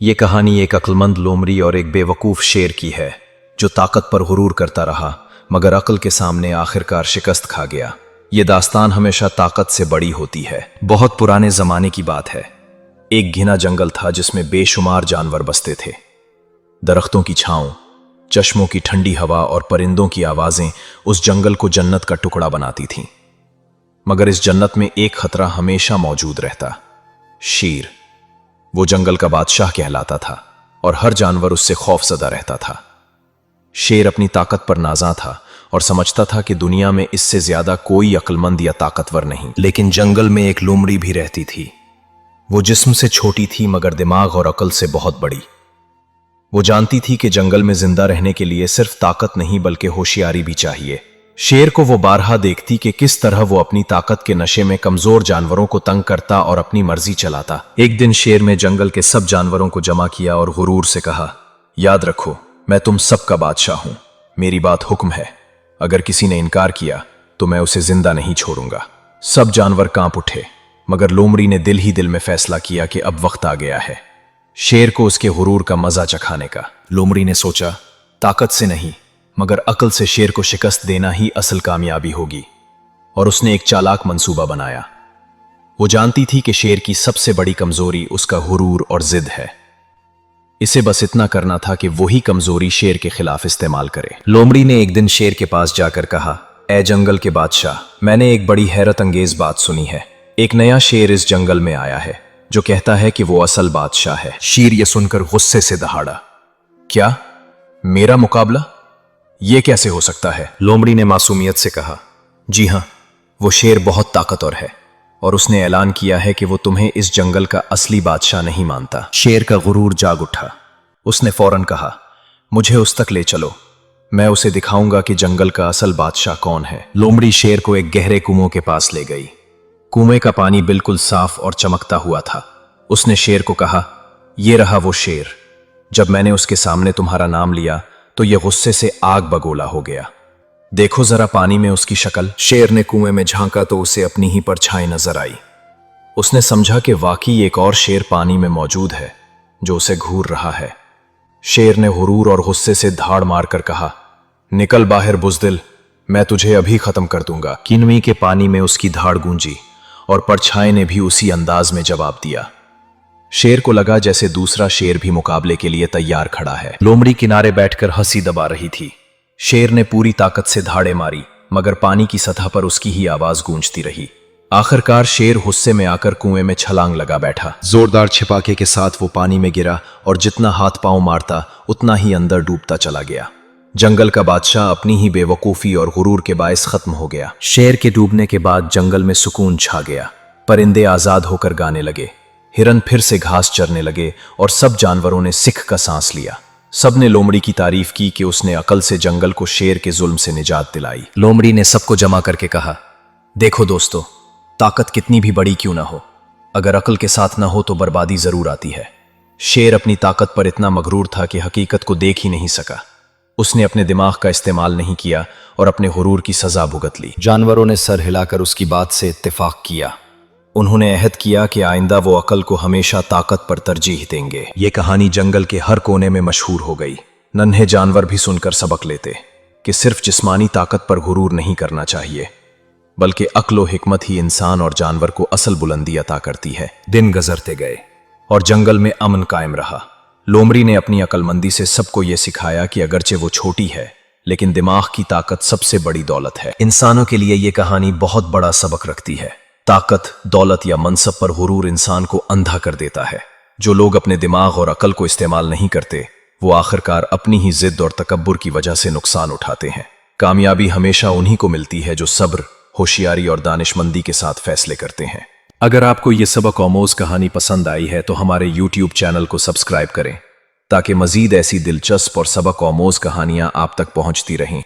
ये कहानी एक अक्लमंद लोमड़ी और एक बेवकूफ़ शेर की है जो ताकत पर गुरूर करता रहा मगर अक्ल के सामने आखिरकार शिकस्त खा गया। ये दास्तान हमेशा ताकत से बड़ी होती है। बहुत पुराने ज़माने की बात है। एक घिना जंगल था जिसमें बेशुमार जानवर बसते थे। दरख्तों की छांव, चश्मों की ठंडी हवा और परिंदों की आवाज़ें उस जंगल को जन्नत का टुकड़ा बनाती थीं। मगर इस जन्नत में एक खतरा हमेशा मौजूद रहता, शेर। वो जंगल का बादशाह कहलाता था और हर जानवर उससे खौफजदा रहता था। शेर अपनी ताकत पर नाज़ा था और समझता था कि दुनिया में इससे ज्यादा कोई अक्लमंद या ताकतवर नहीं। लेकिन जंगल में एक लोमड़ी भी रहती थी। वो जिस्म से छोटी थी मगर दिमाग और अकल से बहुत बड़ी। वो जानती थी कि जंगल में जिंदा रहने के लिए सिर्फ ताकत नहीं बल्कि होशियारी भी चाहिए। शेर को वो बारहा देखती कि किस तरह वो अपनी ताकत के नशे में कमजोर जानवरों को तंग करता और अपनी मर्जी चलाता। एक दिन शेर ने जंगल के सब जानवरों को जमा किया और गुरूर से कहा, याद रखो, मैं तुम सबका बादशाह हूं। मेरी बात हुक्म है। अगर किसी ने इनकार किया तो मैं उसे जिंदा नहीं छोड़ूंगा। सब जानवर कांप उठे मगर लोमड़ी ने दिल ही दिल में फैसला किया कि अब वक्त आ गया है शेर को उसके गुरूर का मजा चखाने का। लोमड़ी ने सोचा, ताकत से नहीं मगर अकल से शेर को शिकस्त देना ही असल कामयाबी होगी, और उसने एक चालाक मंसूबा बनाया। वो जानती थी कि शेर की सबसे बड़ी कमजोरी उसका गुरूर और जिद है। इसे बस इतना करना था कि वही कमजोरी शेर के खिलाफ इस्तेमाल करे। लोमड़ी ने एक दिन शेर के पास जाकर कहा, ए जंगल के बादशाह, मैंने एक बड़ी हैरत अंगेज बात सुनी है। एक नया शेर इस जंगल में आया है जो कहता है कि वो असल बादशाह है। शेर ये सुनकर गुस्से से दहाड़ा, क्या मेरा मुकाबला? ये कैसे हो सकता है? लोमड़ी ने मासूमियत से कहा, जी हां, वो शेर बहुत ताकतवर है और उसने ऐलान किया है कि वो तुम्हें इस जंगल का असली बादशाह नहीं मानता। शेर का गुरूर जाग उठा। उसने फौरन कहा, मुझे उस तक ले चलो, मैं उसे दिखाऊंगा कि जंगल का असल बादशाह कौन है। लोमड़ी शेर को एक गहरे कुएं के पास ले गई। कुएं का पानी बिल्कुल साफ और चमकता हुआ था। उसने शेर को कहा, ये रहा वो शेर। जब मैंने उसके सामने तुम्हारा नाम लिया तो ये गुस्से से आग बगोला हो गया। देखो जरा पानी में उसकी शक्ल। शेर ने कुएं में झांका तो उसे अपनी ही परछाई नजर आई। उसने समझा कि वाकई एक और शेर पानी में मौजूद है जो उसे घूर रहा है। शेर ने गुरूर और गुस्से से धाड़ मारकर कहा, निकल बाहर बुज़दिल, मैं तुझे अभी खत्म कर दूंगा। किनवी के पानी में उसकी धाड़ गूंजी और परछाई ने भी उसी अंदाज में जवाब दिया। शेर को लगा जैसे दूसरा शेर भी मुकाबले के लिए तैयार खड़ा है। लोमड़ी किनारे बैठकर हंसी दबा रही थी। शेर ने पूरी ताकत से धाड़े मारी मगर पानी की सतह पर उसकी ही आवाज गूंजती रही। आखिरकार शेर गुस्से में आकर कुएं में छलांग लगा बैठा। जोरदार छिपाके के साथ वो पानी में गिरा और जितना हाथ पांव मारता उतना ही अंदर डूबता चला गया। जंगल का बादशाह अपनी ही बेवकूफी और गुरूर के बायस खत्म हो गया। शेर के डूबने के बाद जंगल में सुकून छा गया। परिंदे आजाद होकर गाने लगे, हिरन फिर से घास चरने लगे और सब जानवरों ने सिख का सांस लिया। सब ने लोमड़ी की तारीफ की कि उसने अकल से जंगल को शेर के जुल्म से निजात दिलाई। लोमड़ी ने सबको जमा करके कहा, देखो दोस्तों, ताकत कितनी भी बड़ी क्यों ना हो, अगर अकल के साथ ना हो तो बर्बादी जरूर आती है। शेर अपनी ताकत पर इतना मगरूर था कि हकीकत को देख ही नहीं सका। उसने अपने दिमाग का इस्तेमाल नहीं किया और अपने गुरूर की सजा भुगत ली। जानवरों ने सर हिलाकर उसकी बात से इत्तेफाक किया। उन्होंने अहद किया कि आइंदा वो अकल को हमेशा ताकत पर तरजीह देंगे। ये कहानी जंगल के हर कोने में मशहूर हो गई। नन्हे जानवर भी सुनकर सबक लेते कि सिर्फ जिस्मानी ताकत पर गुरूर नहीं करना चाहिए बल्कि अक्ल व हिकमत ही इंसान और जानवर को असल बुलंदी अता करती है। दिन गुजरते गए और जंगल में अमन कायम रहा। लोमड़ी ने अपनी अक्लमंदी से सबको ये सिखाया कि अगरचे वो छोटी है लेकिन दिमाग की ताकत सबसे बड़ी दौलत है। इंसानों के लिए ये कहानी बहुत बड़ा सबक रखती है। ताकत, दौलत या मनसब पर गुरूर इंसान को अंधा कर देता है। जो लोग अपने दिमाग और अकल को इस्तेमाल नहीं करते वो आखिरकार अपनी ही जिद और तकब्बुर की वजह से नुकसान उठाते हैं। कामयाबी हमेशा उन्हीं को मिलती है जो सब्र, होशियारी और दानिशमंदी के साथ फैसले करते हैं। अगर आपको ये सबक आमोज कहानी पसंद आई है तो हमारे YouTube चैनल को सब्सक्राइब करें ताकि मजीद ऐसी दिलचस्प और सबक आमोज कहानियां आप तक पहुंचती रहें।